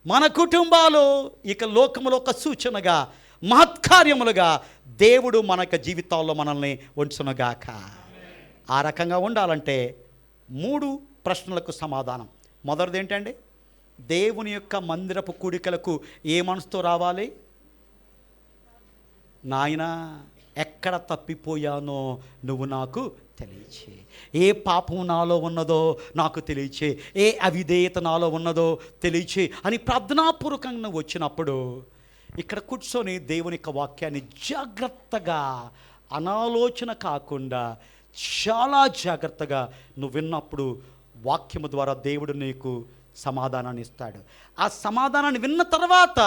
[SPEAKER 1] మన కుటుంబాలు ఇక లోకములో ఒక సూచనగా మహత్కార్యములుగా దేవుడు మన యొక్క జీవితాల్లో మనల్ని ఉంచునుగాక. ఆ రకంగా ఉండాలంటే 3 ప్రశ్నలకు సమాధానం. మొదటిది ఏంటండి? దేవుని యొక్క మందిరపు కూడికలకు ఏ మనసుతో రావాలి? నాయనా, ఎక్కడ తప్పిపోయానో నువ్వు నాకు తెలియచే, ఏ పాపం నాలో ఉన్నదో నాకు తెలియచే, ఏ అవిధేయత నాలో ఉన్నదో తెలియచే అని ప్రార్థనాపూర్వకంగా నువ్వు వచ్చినప్పుడు ఇక్కడ కూర్చొని దేవుని యొక్క వాక్యాన్ని జాగ్రత్తగా, అనాలోచన కాకుండా చాలా జాగ్రత్తగా నువ్వు విన్నప్పుడు వాక్యము ద్వారా దేవుడు నీకు సమాధానాన్ని ఇస్తాడు. ఆ సమాధానాన్ని విన్న తర్వాత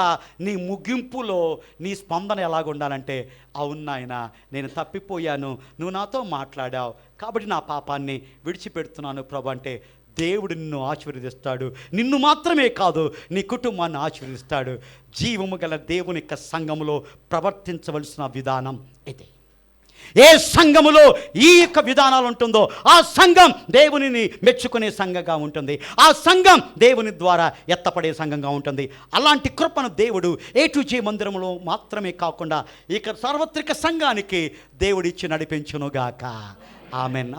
[SPEAKER 1] నీ ముగింపులో నీ స్పందన ఎలాగుండాలంటే, అవును నాయనా, నేను తప్పిపోయాను, నువ్వు నాతో మాట్లాడావు కాబట్టి నా పాపాన్ని విడిచిపెడుతున్నాను ప్రభు అంటే దేవుడు నిన్ను ఆశీర్వదిస్తాడు. నిన్ను మాత్రమే కాదు, నీ కుటుంబాన్ని ఆశీర్వదిస్తాడు. జీవము గల దేవుని యొక్క సంఘములో ప్రవర్తించవలసిన విధానం ఇది. ఏ సంఘములో ఈ యొక్క విధానాలు ఉంటుందో ఆ సంఘం దేవునిని మెచ్చుకునే సంఘంగా ఉంటుంది. ఆ సంఘం దేవుని ద్వారా ఎత్తపడే సంఘంగా ఉంటుంది. అలాంటి కృపను దేవుడు A2J మందిరంలో మాత్రమే కాకుండా ఇక సార్వత్రిక సంఘానికి దేవుడిచ్చి నడిపించునుగాక. ఆమెన్.